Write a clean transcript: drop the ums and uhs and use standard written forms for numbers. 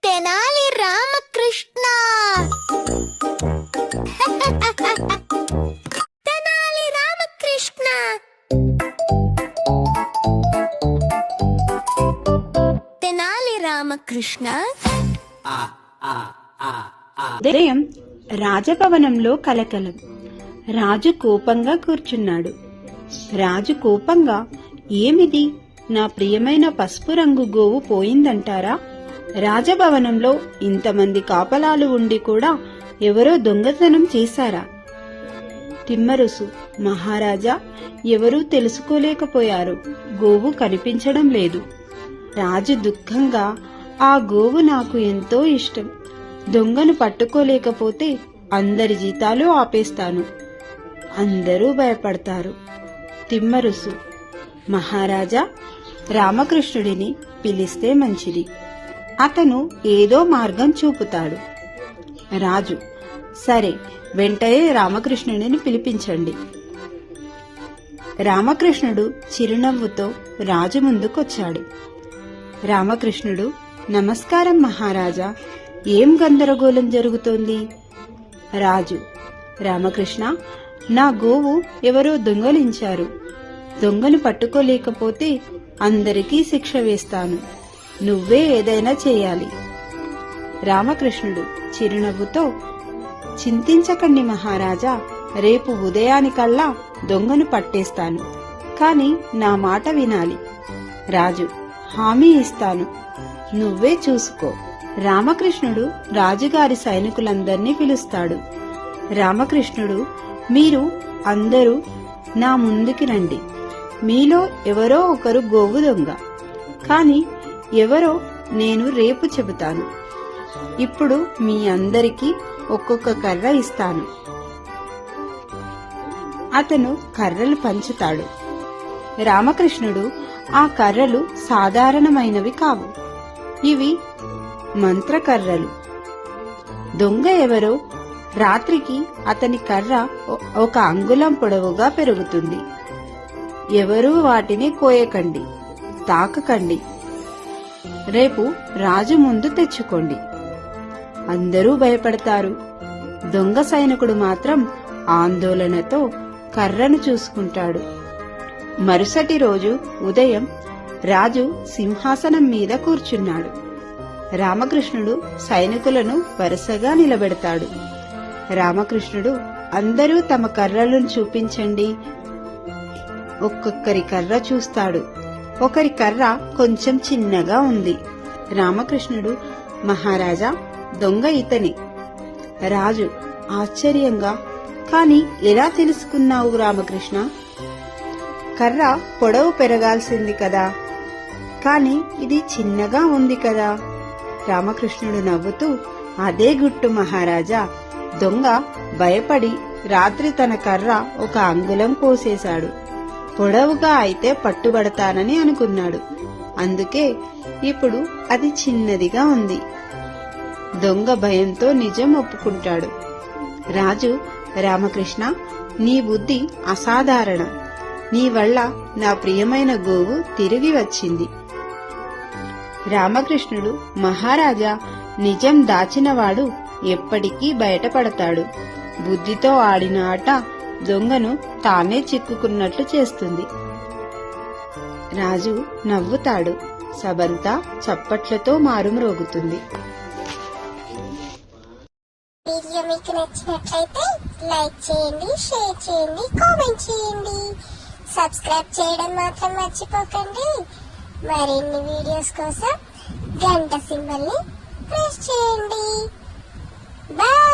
తెనాలి రామకృష్ణ. తెనాలి రామకృష్ణ. తెనాలి రామకృష్ణ. ఉదయం రాజభవనంలో కలకలం. రాజు కోపంగా కూర్చున్నాడు. రాజు కోపంగా, ఏమిది, నా ప్రియమైన పసుపు రంగు గోవు పోయిందంటారా? రాజభవనంలో ఇంతమంది కాపలాలు ఉండి కూడా ఎవరో దొంగతనం చేశారా? తిమ్మరుసు, మహారాజా, ఎవరూ తెలుసుకోలేకపోయారు. గోవు కనిపించడం లేదు. రాజు దుఃఖంగా, ఆ గోవు నాకు ఎంతో ఇష్టం. దొంగను పట్టుకోలేకపోతే అందరి జీతాలు ఆపేస్తాను. అందరూ భయపడతారు. తిమ్మరుసు, మహారాజా, రామకృష్ణుడిని పిలిస్తే మంచిది. అతను ఏదో మార్గం చూపుతాడు. రాజు, సరే, వెంటనే రామకృష్ణుడిని పిలిపించండి. రామకృష్ణుడు చిరునవ్వుతో రాజు ముందుకొచ్చాడు. రామకృష్ణుడు, నమస్కారం మహారాజా, ఏం గందరగోళం జరుగుతోంది? రాజు, రామకృష్ణ, నా గోవు ఎవరో దొంగలించారు. దొంగను పట్టుకోలేకపోతే అందరికీ శిక్ష వేస్తాను. నువ్వే ఏదైనా చేయాలి. రామకృష్ణుడు చిరునవ్వుతో, చింతించకండి మహారాజా, రేపు ఉదయానికల్లా దొంగను పట్టేస్తాను. కాని నా మాట వినాలి. రాజు, హామీ ఇస్తాను, నువ్వే చూసుకో. రామకృష్ణుడు రాజుగారి సైనికులందర్నీ పిలుస్తాడు. రామకృష్ణుడు, మీరు అందరూ నా ముందుకి రండి. మీలో ఎవరో ఒకరు గోవు దొంగ, కాని ఎవరో నేను రేపు చెబుతాను. ఇప్పుడు మీ అందరికీ ఒక్కొక్క కర్ర ఇస్తాను. అతను కర్రలు పంచుతాడు. రామకృష్ణుడు, ఆ కర్రలు సాధారణమైనవి కావు, ఇవి మంత్రకర్రలు. దొంగ ఎవరో రాత్రికి అతని కర్ర 1 అంగుళం పొడవుగా పెరుగుతుంది. ఎవరూ వాటిని కోయకండి, తాకకండి. రేపు రాజు ముందు తెచ్చుకోండి. అందరూ భయపడతారు. దొంగ సైనికుడు మాత్రం ఆందోళనతో కర్రను చూసుకుంటాడు. మరుసటి రోజు ఉదయం రాజు సింహాసనం మీద కూర్చున్నాడు. రామకృష్ణుడు సైనికులను వరుసగా నిలబెడతాడు. రామకృష్ణుడు, అందరూ తమ కర్రలను చూపించండి. ఒక్కొక్కరి కర్ర చూస్తాడు. ఒకరి కర్ర కొంచెం చిన్నగా ఉంది. రామకృష్ణుడు, మహారాజా, దొంగ ఇతని. రాజు ఆశ్చర్యంగా, కాని ఎలా తెలుసుకున్నావు రామకృష్ణ? కర్ర పొడవు పెరగాల్సింది కదా, కాని ఇది చిన్నగా ఉంది కదా. రామకృష్ణుడు నవ్వుతూ, అదే గుట్టు మహారాజా. దొంగ భయపడి రాత్రి తన కర్ర 1 అంగుళం కోసేశాడు. పొడవుగా అయితే పట్టుబడతానని అనుకున్నాడు. అందుకే ఇప్పుడు అది చిన్నదిగా ఉంది. దొంగ భయంతో నిజం ఒప్పుకుంటాడు. రాజు, రామకృష్ణ, నీ బుద్ధి అసాధారణం. నీ వల్ల నా ప్రియమైన గోవు తిరిగి వచ్చింది. రామకృష్ణుడు, మహారాజా, నిజం దాచినవాడు ఎప్పటికీ బయటపడతాడు. బుద్ధితో ఆడిన ఆట దొంగను తానే చిక్కుకున్నట్లు చేస్తుంది. రాజు నవ్వుతాడు. సభంతా చప్పట్లతో మారుమ్రోగుతుంది. వీడియో మీకు నచ్చినట్లయితే లైక్ చేయండి, షేర్ చేయండి, కామెంట్ చేయండి. సబ్స్క్రైబ్ చేయడం మాత్రం మర్చిపోకండి. మరిన్ని వీడియోస్ కోసం గంట సింబల్ ని ప్రెస్ చేయండి. Bye.